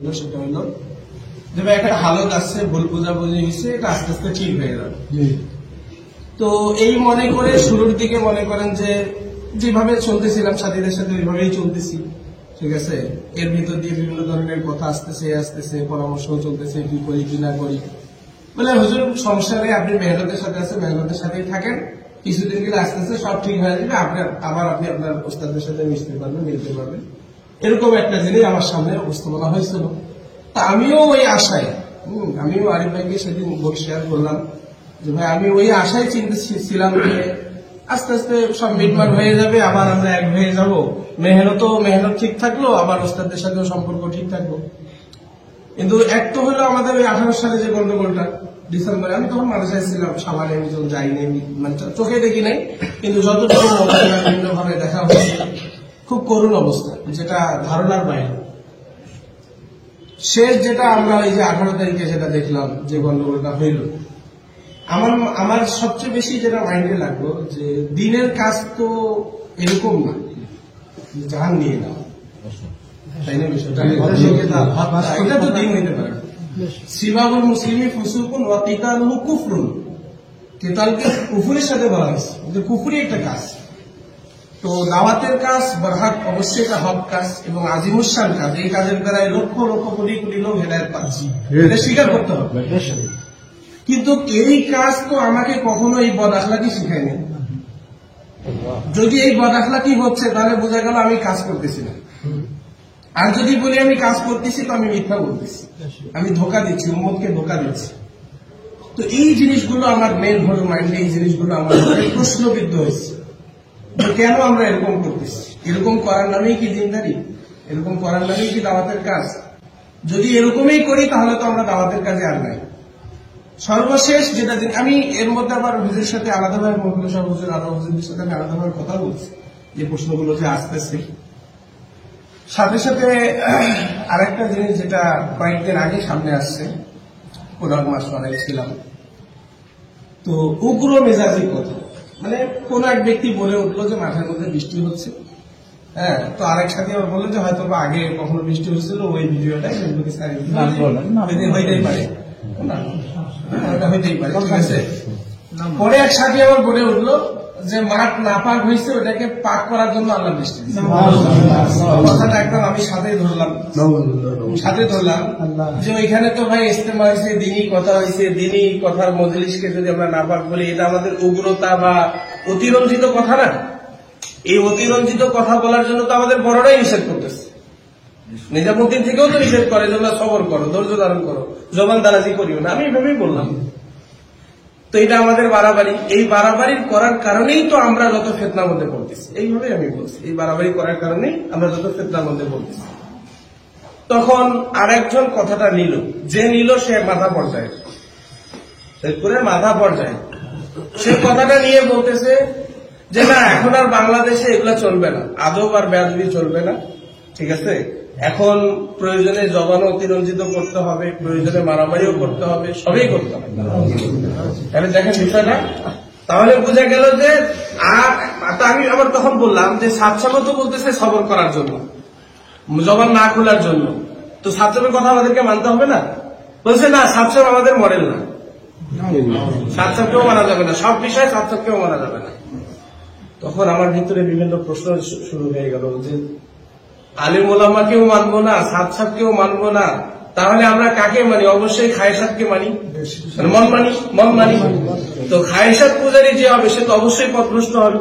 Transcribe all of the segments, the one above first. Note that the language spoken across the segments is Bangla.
সেটা হলো যে ভাই একটা হালত আসছে, ভুল বোঝাবুঝি হয়েছে, এটা আস্তে আস্তে ঠিক হয়ে যাবে। তো এই মনে করে শুরুর দিকে মনে করেন যে যেভাবে চলতেছিলাম সাথীদের সাথে ওইভাবেই চলতেছি, ঠিক আছে। এর ভিতর দিয়ে বিভিন্ন ধরনের কথা আসতেছে, পরামর্শ চলতেছে, কি করি কি না করি। বলে হুজুর সমস্যা নেই, আপনি মেহনতের সাথে আছে, মেহনতের সাথেই থাকেন, কিছুদিন গেলে আস্তে আস্তে সব ঠিক হয়ে যাবে, আপনি আপনার ওস্তাদের সাথে মিশতে পারবেন, মিলতে পারবেন। এরকম একটা জিনিস আমার সামনে উপস্থাপনা হয়েছিল। তা আমিও ওই আশায়, আমিও আরিফ ভাইকে সেদিন শেয়ার করলাম যে ভাই আমি ওই আশায় চিন্তিত যে আস্তে আস্তে সব মিটমাট হয়ে যাবে, আবার আমরা এক হয়ে যাব, মেহনত ঠিক থাকলো, আবার ওস্তাদের সাথেও সম্পর্ক ঠিক থাকলো। কিন্তু এক তো হলো আমাদের ওই 18 সালে যে গন্ডগোলটা ডিসেম্বরে, আমি তখন মাদ্রাসায় ছিলাম, সাভারে আমি যখন যাইনি, মানে চোখে দেখি নাই, কিন্তু যতটুকু বিভিন্ন ভাবে দেখা হচ্ছে খুব করুণ অবস্থা, যেটা ধারণার বাইরে। শেষ যেটা আমরা এই যে 18 তারিখে যেটা দেখলাম যে গন্ডগোলটা হইল, আমার সবচেয়ে বেশি যেটা মাইন্ডে লাগলো যে দিনের কাজ তো এরকম না, জাহান নিয়ে নেওয়া, তাই না? বিষয়টা এটা তো দিন হইতে পারে। সিবাবুল মুসলিমি ফুসুকুন ওয়া কিতালুহু কুফরুন, কিতালকে কুফরের সাথে বলা হয়েছে, কুফরি একটা কাজ। তো দাওয়াতের কাজ বরহাক, অবশ্যই এটা হক কাজ এবং আজিমুশান কাজ। এই কাজের দ্বারাই লক্ষ লক্ষ কোটি কোটি লোক হেদায়েত পাচ্ছে, এটা স্বীকার করতে হবে। কিন্তু এই কাজ তো আমাকে কখনো এই বদ আখলাকি শিখায়নি। যদি এই বদ আখলাকি হচ্ছে তাহলে বোঝা গেল আমি কাজ করতেছি না। আর যদি বলি আমি কাজ করতেছি তো আমি মিথ্যা বলতেছি, আমি ধোকা দিচ্ছি, উম্মতকে ধোকা দিচ্ছি। তো এই জিনিসগুলো আমার মেন হল মাইন্ডে, এই জিনিসগুলো আমার প্রশ্নবিদ্ধ হয়েছে কেন আমরা এরকম করতেছি। এরকম করার নামেই কি দিনদারি? এরকম করার নামেই কি দাওয়াতের কাজ? যদি এরকমই করি তাহলে তো আমরা দাওয়াতের কাজে আর নাই। সর্বশেষ যেটা আমি এর মধ্যে আবার হুজুরের সাথে আলাদাভাবে মহকুমা সহ হুজুর আরো হুজুরদের সাথে আমি আলাদাভাবে কথা বলছি যে প্রশ্নগুলো যে আসতেছে। সাথে সাথে আরেকটা জিনিস যেটা কয়েকদিন আগে সামনে আসছে, 15 মাস পরে ছিলাম, তো উগ্র মেজাজি কথা, মানে কোন এক ব্যক্তি বলে উঠলো যে মাঠের মধ্যে বৃষ্টি হচ্ছে, হ্যাঁ, তো আরেক সাথে আবার বললো যে হয়তো আগে কখনো বৃষ্টি হচ্ছিল, ওই ভিডিওটাই ফেসবুকে হইতেই পারে, ওটা হইতেই পারে, ঠিক আছে। পরে এক সাথে আবার বলে উঠলো যে মাঠ নাপাক হয়েছে, ওটাকে পাক করার জন্য আল্লাহ বৃষ্টি দিচ্ছে। কথাটা একদম আমি সাথে ধরলাম যে ওইখানে তো ভাই ইস্তেমা হয়েছে, দিনই কথা হয়েছে, দিনই কথার মজলিসকে যদি আমরা নাপাক বলি, এটা আমাদের উগ্রতা বা অতিরঞ্জিত কথা না। এই অতিরঞ্জিত কথা বলার জন্য তো আমাদের বড়রাই নিষেধ করতেছে। নিজামুদ্দিন থেকেও তো নিষেধ করে যে সবর করো, ধৈর্য ধারণ করো, জবান দারাজি করিও না। আমি এভাবেই বললাম। তো এটা আমাদের বাড়াবাড়ি, এই বাড়াবাড়ি করার কারণেই তো আমরা যত ফিতনার মধ্যে পড়তেছি। এইভাবেই আমি বলছি, এই বাড়াবাড়ি করার কারণেই আমরা যত ফিতনার মধ্যে পড়তেছি। তখন আরেকজন কথাটা নিল, যে নিল সে মাথা পর্যায়ে, সে কথাটা নিয়ে বলতেছে যে না, এখন আর বাংলাদেশে এগুলা চলবে না, আদব আর বেয়াদবি চলবে না, ঠিক আছে। এখন প্রয়োজনে জবানও অতিরঞ্জিত করতে হবে, প্রয়োজনে মারামারিও করতে হবে, সবই করতে হবে। তাহলে দেখেন বিষয়টা, তাহলে বোঝা গেল যে আমি আবার তখন বললাম যে সাতসামও তো বলতেছে সবর করার জন্য, জবান না খোলার জন্য, তো সাতসামের কথা আমাদেরকে মানতে হবে না? বলছে না, সাতসাম আমাদের মডেল না, সাতসামকেও মানা যাবে না, সব বিষয়ে সাতসামকেও মানা যাবে না। তখন আমার ভিতরে বিভিন্ন প্রশ্ন শুরু হয়ে গেল যে আলিম ওলামাকেও মানবো না, সাতসামকেও মানবো না, তাহলে আমরা কাকে মানি? অবশ্যই খায়েসাতকে মানি, মন মানি। তো খায়েসাত পূজারী যে হবে সে তো অবশ্যই পথভ্রষ্ট হবে।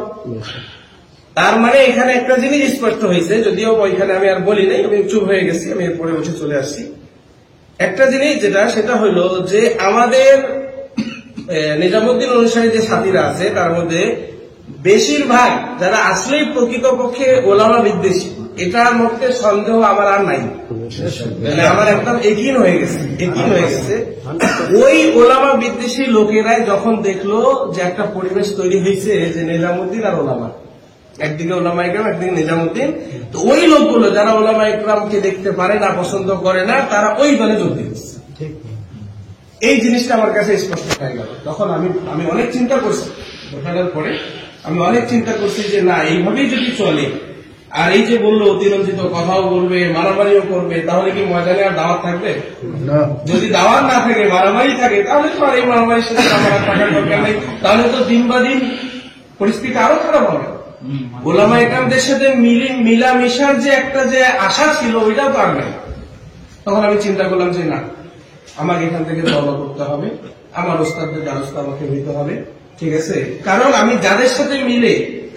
তার মানে এখানে একটা জিনিস স্পষ্ট হয়েছে, যদিও ওইখানে আমি আর বলি নাই, আমি চুপ হয়ে গেছি, আমি এরপরে উঠে চলে আসছি। একটা জিনিস সেটা হইল যে আমাদের নিজামুদ্দিন অনুসারী যে সাথীরা আছে তার মধ্যে বেশিরভাগ যারা আসলেই প্রকৃতপক্ষে ওলামা বিদ্বেষী, এটার মধ্যে সন্দেহ আমার আর নাই, মানে আমার একদম একিন হয়ে গেছে। ওই ওলামা বিদ্বেষী লোকেরাই যখন দেখলো যে একটা পরিবেশ তৈরি হয়েছে যে নিজামুদ্দিন আর ওলামা, একদিকে ওলামা ইকরাম, একদিকে নিজামুদ্দিন, তো ওই লোকগুলো যারা ওলামা ইকরামকে দেখতে পারে না, পছন্দ করে না, তারা ওই দলে যোগ দিচ্ছে। এই জিনিসটা আমার কাছে স্পষ্ট হয়ে গেল। তখন আমি অনেক চিন্তা করছি, ঘটনার পরে আমি অনেক চিন্তা করছি যে না, এইভাবেই যদি চলে আর এই যে বললো অতিরঞ্জিত কথাও বলবে, মারামারিও করবে, তাহলে কি ময়দানে আর দাওয়াত থাকবে? যদি দাওয়াত না থাকে, মারামারি থাকে, তাহলে তো আর এই মারামারির সাথে আমার থাকার দরকার নেই। তাহলে তো দিন বা দিন পরিস্থিতি আরো খারাপ হবে। ওলামা ইকরামদের সাথে মিলামিশার যে একটা যে আশা ছিল, ওইটাও তো আর নাই। তখন আমি চিন্তা করলাম যে না, আমাকে এখান থেকে তওবা করতে হবে, আমার ওস্তাদদের দ্বারস্থ আমাকে হইতে হবে, ঠিক আছে? কারণ আমি যাদের সাথে মিলে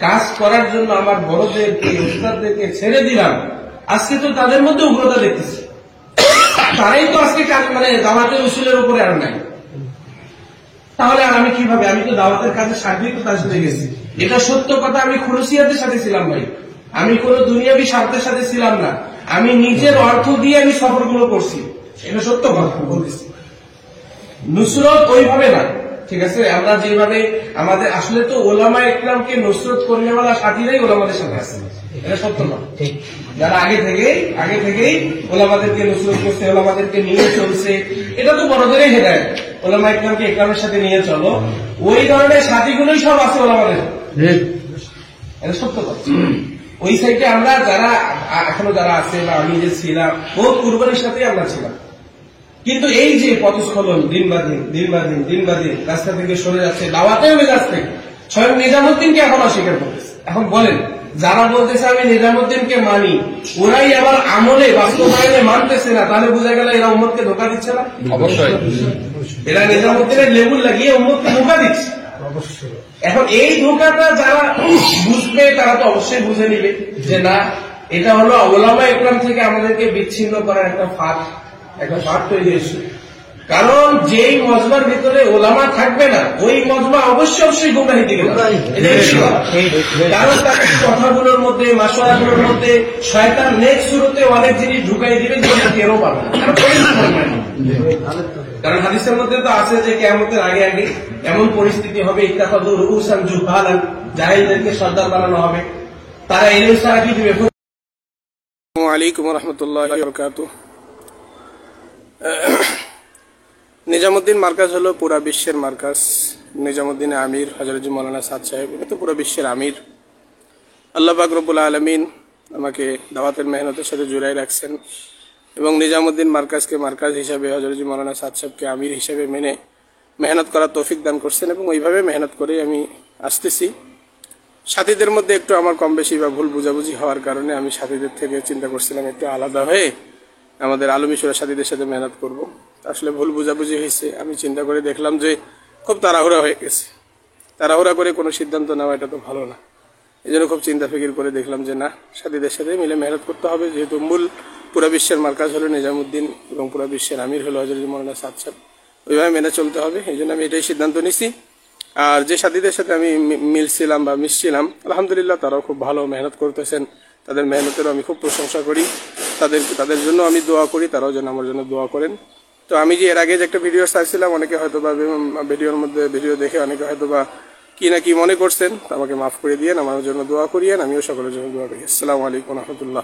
কাজ করার জন্য আমার বড়দেরকে, ওস্তাদদেরকে ছেড়ে দিলাম, আজকে তো তাদের মধ্যে উগ্রতা দেখতেছি। তারাই তো আজকে মানে দাওয়াতের উসুলের উপরে আর নাই। তাহলে আর আমি কিভাবে? আমি তো দাওয়াতের কাজে সার্বিক তার সাথে গেছি, এটা সত্য কথা। আমি খুলুসিয়াতের সাথে ছিলাম ভাই, আমি কোন দুনিয়াবি স্বার্থের সাথে ছিলাম না। আমি নিজের অর্থ দিয়ে আমি সফরগুলো করছি, এটা সত্য কথা বলতেছি। নুসরত ওইভাবে না, ঠিক আছে? আমরা যেভাবে আমাদের আসলে তো ওলামা ইকরামকে নুসরত করনেওয়ালা সাথীরাই ওলামাদের সাথে আছে, এটা সত্য না? যারা আগে থেকেই ওলামাদেরকে নুসরত করছে, ওলামাদেরকে নিয়ে চলছে, এটা তো বড়দেরই হেদায়েত। ওলামা ইকরামকে ইকরামের সাথে নিয়ে চলো, ওই ধরনের সাথীগুলোই সব আছে ওলামাদের, এটা সত্য কথা। ওই সাইডে আমরা যারা এখনো যারা আছে, বা আমি যে ছিলাম, বহুত কুরবানির সাথে আমরা ছিলাম। কিন্তু এই যে পথস্খলন দিন বা দিন রাস্তা থেকে সরে যাচ্ছে, দাওয়াতেও মেজাজ থেকে স্বয়ং নিজামুদ্দিনকে এখন অস্বীকার করতেছে। এখন বলেন, যারা বলতেছে আমি নিজামুদ্দিনকে মানি, ওরাই আবার আমলে বাস্তবায়নে মানতেছে না, তাহলে বোঝা গেল এরা উম্মতকে ধোঁকা দিচ্ছে না? অবশ্যই এরা নিজামুদ্দিনের লেবুল লাগিয়ে উম্মতকে ধোঁকা দিচ্ছে। এখন এই ধোঁকাটা যারা বুঝবে, তারা তো অবশ্যই বুঝে নিবে যে না, এটা হলো ওলামা ইকরাম থেকে আমাদেরকে বিচ্ছিন্ন করার একটা ফাঁদ তৈরি হয়েছে। কারণ যেই মজমার ভিতরে ওলামা থাকবে না, ওই মজমা অবশ্যই গুমরাহি দিকে যাবে। কারণ তার কথাগুলোর মধ্যে, মাশওয়ারাগুলোর মধ্যে শয়তান নেক্সট শুরুতে অনেক জিনিস ঢুকাই দিবে, যেটা কেউ পাবে না। কারণ হাদিসের মধ্যে তো আছে যে কিয়ামতের আগে এমন পরিস্থিতি হবে, ইত্তাখাযু রুউসান জুহালান, জাহিলদেরকে সর্দার বানানো হবে, তারা ইলম ছাড়া কি দিবে? আসসালামু আলাইকুম ওয়া রাহমাতুল্লাহি ওয়া বারাকাতুহু। নিজামুদ্দিন মার্কাজ হলো পুরা বিশ্বের মার্কাজ। নিজামুদ্দিন আমির হযরত মাওলানা সাদ সাহেব, এটা তো পুরা বিশ্বের আমির। আল্লাহ পাক রব্বুল আলামিন আমাকে দাওয়াতের মেহনতের সাথে জুড়াই রাখছেন এবং নিজামুদ্দিন মার্কাজকে মার্কাজ হিসাবে, হযরত মাওলানা সাদ সাহেবকে আমির হিসাবে মেনে মেহনত করার তৌফিক দান করছেন এবং ওইভাবে মেহনত করে আমি আসতেছি। সাথীদের মধ্যে একটু আমার কম বেশি বা ভুল বুঝাবুঝি হওয়ার কারণে আমি সাথীদের থেকে চিন্তা করছিলাম একটু আলাদা হয়ে আমাদের আলমীশরা সাথীদের সাথে মেহনত করব। আসলে ভুল বুঝাবুঝি হয়েছে। আমি চিন্তা করে দেখলাম যে খুব তাড়াহুড়া হয়ে গেছে, তাড়াহুড়া করে কোনো সিদ্ধান্ত নেওয়া এটা তো ভালো না। এই জন্য খুব চিন্তা ফিকির করে দেখলাম যে না, সাথীদের সাথে মিলে মেহনত করতে হবে। যেহেতু মূল পুরা বিশ্বের মার্কাজ হলো নিজামুদ্দিন এবং পুরা বিশ্বের আমির হলো হযরত মাওলানা সাদ সাহেব, ওইভাবে মেনে চলতে হবে। এই জন্য আমি এটাই সিদ্ধান্ত নিছি। আর যে সাথীদের সাথে আমি মিলছিলাম বা মিশছিলাম, আলহামদুলিল্লাহ তারাও খুব ভালো মেহনত করতেছেন। তাদের মেহনতেরও আমি খুব প্রশংসা করি, তাদের জন্য আমি দোয়া করি, তারাও যেন আমার জন্য দোয়া করেন। তো আমি যে এর আগে যে একটা ভিডিও চাইছিলাম, অনেকে হয়তো বা ভিডিও দেখে অনেকে হয়তো বা কি না কি মনে করছেন, আমাকে মাফ করে দিয়েন, আমার জন্য দোয়া করিয়েন, আমিও সকলের জন্য দোয়া করি। আসসালামু আলাইকুম ওয়া রাহমাতুল্লাহ।